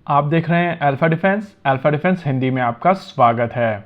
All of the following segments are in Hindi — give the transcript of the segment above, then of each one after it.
आप देख रहे हैं अल्फा डिफेंस हिंदी में आपका स्वागत है।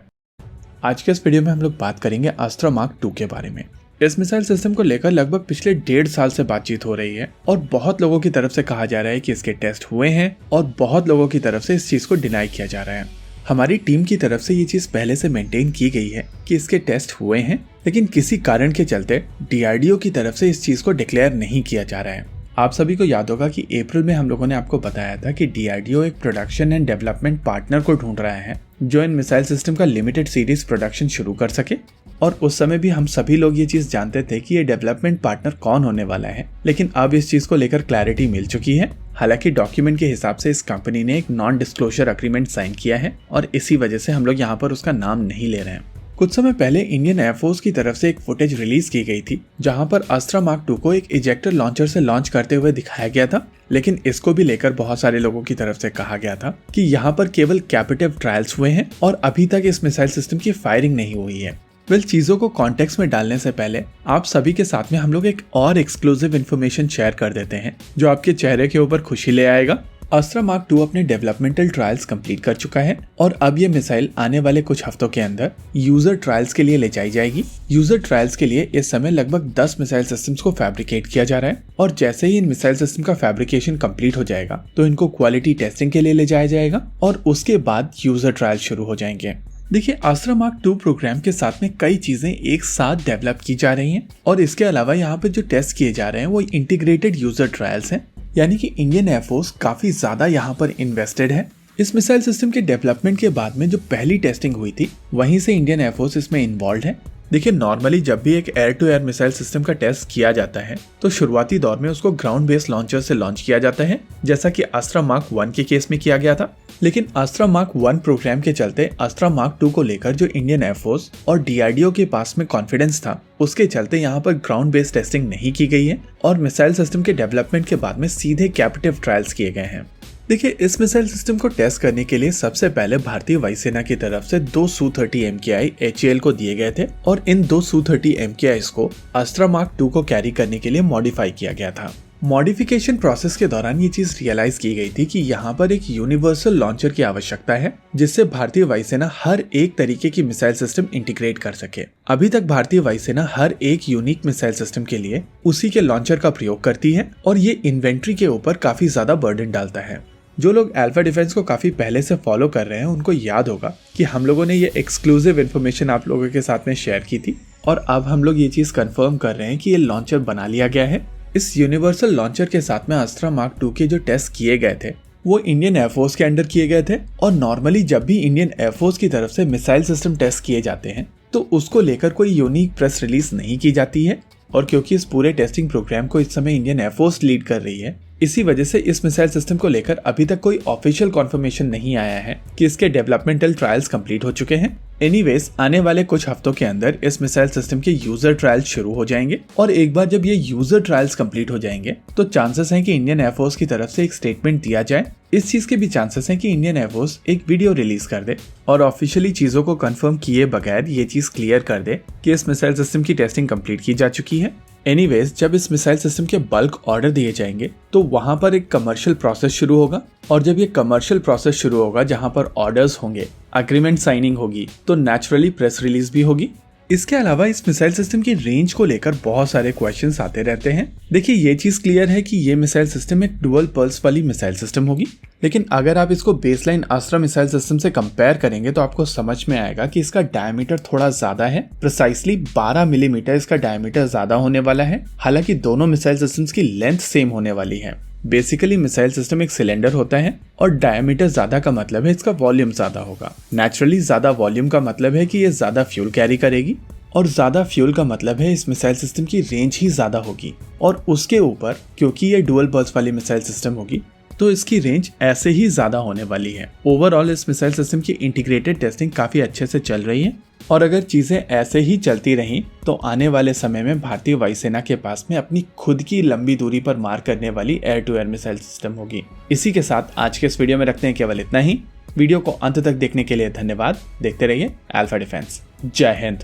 आज के इस वीडियो में हम लोग बात करेंगे अस्त्र मार्क 2 के बारे में। इस मिसाइल सिस्टम को लेकर लगभग पिछले 1.5 साल से बातचीत हो रही है और बहुत लोगों की तरफ से कहा जा रहा है कि इसके टेस्ट हुए हैं और बहुत लोगों की तरफ से इस चीज को डिनाई किया जा रहा है। हमारी टीम की तरफ से ये चीज पहले से मेंटेन की गई है कि इसके टेस्ट हुए हैं, लेकिन किसी कारण के चलते DRDO की तरफ से इस चीज को डिक्लेयर नहीं किया जा रहा है। आप सभी को याद होगा कि अप्रैल में हम लोगों ने आपको बताया था कि DRDO एक प्रोडक्शन एंड डेवलपमेंट पार्टनर को ढूंढ रहा है जो इन मिसाइल सिस्टम का लिमिटेड सीरीज प्रोडक्शन शुरू कर सके। और उस समय भी हम सभी लोग ये चीज जानते थे कि ये डेवलपमेंट पार्टनर कौन होने वाला है, लेकिन अब इस चीज को लेकर क्लैरिटी मिल चुकी है। हालांकि डॉक्यूमेंट के हिसाब से इस कंपनी ने एक नॉन डिस्क्लोजर एग्रीमेंट साइन किया है और इसी वजह से हम लोग यहाँ पर उसका नाम नहीं ले रहे हैं। कुछ समय पहले इंडियन एयरफोर्स की तरफ से एक फुटेज रिलीज की गई थी जहां पर अस्त्र मार्क 2 को एक इजेक्टर लॉन्चर से लॉन्च करते हुए दिखाया गया था, लेकिन इसको भी लेकर बहुत सारे लोगों की तरफ से कहा गया था कि यहाँ पर केवल कैपेटिव ट्रायल्स हुए हैं और अभी तक इस मिसाइल सिस्टम की फायरिंग नहीं हुई है। चीजों को कॉन्टेक्स्ट में डालने से पहले आप सभी के साथ में हम लोग एक और एक्सक्लूसिव इन्फॉर्मेशन शेयर कर देते हैं जो आपके चेहरे के ऊपर खुशी ले आएगा। अस्त्र मार्क 2 अपने डेवलपमेंटल ट्रायल्स कंप्लीट कर चुका है और अब ये मिसाइल आने वाले कुछ हफ्तों के अंदर यूजर ट्रायल्स के लिए ले जाई जाएगी। यूजर ट्रायल्स के लिए इस समय लगभग 10 मिसाइल सिस्टम्स को फैब्रिकेट किया जा रहा है और जैसे ही इन मिसाइल सिस्टम का फैब्रिकेशन कंप्लीट हो जाएगा तो इनको क्वालिटी टेस्टिंग के लिए ले जाया जाएगा और उसके बाद यूजर ट्रायल शुरू हो जाएंगे। देखिए, अस्त्र मार्क 2 प्रोग्राम के साथ में कई चीजें एक साथ डेवलप की जा रही हैं और इसके अलावा यहाँ पे जो टेस्ट किए जा रहे हैं वो इंटीग्रेटेड यूजर ट्रायल्स हैं, यानी कि इंडियन एयरफोर्स काफी ज्यादा यहाँ पर इन्वेस्टेड है। इस मिसाइल सिस्टम के डेवलपमेंट के बाद में जो पहली टेस्टिंग हुई थी वहीं से इंडियन एयरफोर्स इसमें इन्वॉल्व है। देखिए, नॉर्मली जब भी एक air to air missile system का टेस्ट किया जाता है तो शुरुआती दौर में उसको ग्राउंड बेस्ड लॉन्चर से लॉन्च किया जाता है, जैसा कि अस्त्र मार्क 1 के केस में किया गया था। लेकिन अस्त्र मार्क 1 प्रोग्राम के चलते अस्त्र मार्क 2 को लेकर जो इंडियन एयरफोर्स और DRDO के पास में कॉन्फिडेंस था, उसके चलते यहाँ पर ग्राउंड बेस्ड टेस्टिंग नहीं की गई है और मिसाइल सिस्टम के डेवलपमेंट के बाद में सीधे कैपेटिव ट्रायल्स किए गए हैं। देखिए, इस मिसाइल सिस्टम को टेस्ट करने के लिए सबसे पहले भारतीय वायुसेना की तरफ से 2 Su-30 MKI HAL को दिए गए थे और इन 2 Su-30 MKIs को अस्त्र मार्क 2 को कैरी करने के लिए मॉडिफाई किया गया था। मॉडिफिकेशन प्रोसेस के दौरान ये चीज रियलाइज की गई थी कि यहाँ पर एक यूनिवर्सल लॉन्चर की आवश्यकता है जिससे भारतीय वायुसेना हर एक तरीके की मिसाइल सिस्टम इंटीग्रेट कर सके। अभी तक भारतीय वायुसेना हर एक यूनिक मिसाइल सिस्टम के लिए उसी के लॉन्चर का प्रयोग करती है और ये इन्वेंट्री के ऊपर काफी ज्यादा बर्डन डालता है। जो लोग अल्फा डिफेंस को काफी पहले से फॉलो कर रहे हैं उनको याद होगा कि हम लोगों ने ये एक्सक्लूसिव इन्फॉर्मेशन आप लोगों के साथ में शेयर की थी और अब हम लोग ये चीज कंफर्म कर रहे हैं कि ये लॉन्चर बना लिया गया है। इस यूनिवर्सल लॉन्चर के साथ में अस्त्र मार्क 2 के जो टेस्ट किए गए थे वो इंडियन एयरफोर्स के अंडर किए गए थे और नॉर्मली जब भी इंडियन एयरफोर्स की तरफ से मिसाइल सिस्टम टेस्ट किए जाते हैं तो उसको लेकर कोई यूनिक प्रेस रिलीज नहीं की जाती है और क्योंकि इस पूरे टेस्टिंग प्रोग्राम को इस समय इंडियन एयरफोर्स लीड कर रही है, इसी वजह से इस मिसाइल सिस्टम को लेकर अभी तक कोई ऑफिशियल कॉन्फर्मेशन नहीं आया है कि इसके डेवलपमेंटल ट्रायल्स कंप्लीट हो चुके हैं। एनीवेज, आने वाले कुछ हफ्तों के अंदर इस मिसाइल सिस्टम के यूजर ट्रायल्स शुरू हो जाएंगे और एक बार जब ये यूजर ट्रायल्स कंप्लीट हो जाएंगे तो चांसेस हैं कि इंडियन एयरफोर्स की तरफ से एक स्टेटमेंट दिया जाए। इस चीज के भी चांसेस हैं कि इंडियन एयरफोर्स एक वीडियो रिलीज कर दे और ऑफिशियली चीजों को कंफर्म किए बगैर ये चीज क्लियर कर दे कि इस मिसाइल सिस्टम की टेस्टिंग कंप्लीट की जा चुकी है। एनीवेज, जब इस मिसाइल सिस्टम के बल्क ऑर्डर दिए जाएंगे तो वहां पर एक कमर्शियल प्रोसेस शुरू होगा और जब ये कमर्शियल प्रोसेस शुरू होगा जहां पर ऑर्डर्स होंगे, एग्रीमेंट साइनिंग होगी तो नेचुरली प्रेस रिलीज भी होगी। इसके अलावा इस मिसाइल सिस्टम की रेंज को लेकर बहुत सारे क्वेश्चंस आते रहते हैं। देखिए, ये चीज क्लियर है कि ये मिसाइल सिस्टम एक डुअल पल्स वाली मिसाइल सिस्टम होगी, लेकिन अगर आप इसको बेसलाइन अस्त्र मिसाइल सिस्टम से कंपेयर करेंगे तो आपको समझ में आएगा कि इसका डायमीटर थोड़ा ज्यादा है। प्रिसाइसली 12 मिलीमीटर इसका डायमीटर ज्यादा होने वाला है, हालांकि दोनों मिसाइल सिस्टम्स की लेंथ सेम होने वाली है। बेसिकली मिसाइल सिस्टम एक सिलेंडर होता है और डायमीटर ज्यादा का मतलब है इसका वॉल्यूम ज्यादा होगा। नेचुरली ज्यादा वॉल्यूम का मतलब है कि ये ज्यादा फ्यूल कैरी करेगी और ज्यादा फ्यूल का मतलब है इस मिसाइल सिस्टम की रेंज ही ज्यादा होगी और उसके ऊपर क्योंकि ये डुअल पल्स वाली मिसाइल सिस्टम होगी तो इसकी रेंज ऐसे ही ज्यादा होने वाली है। ओवरऑल इस मिसाइल सिस्टम की इंटीग्रेटेड टेस्टिंग काफी अच्छे से चल रही है और अगर चीजें ऐसे ही चलती रहीं तो आने वाले समय में भारतीय वायुसेना के पास में अपनी खुद की लंबी दूरी पर मार करने वाली air to air missile system होगी। इसी के साथ आज के इस वीडियो में रखते हैं केवल इतना ही। वीडियो को अंत तक देखने के लिए धन्यवाद। देखते रहिए अल्फा डिफेंस। जय हिंद।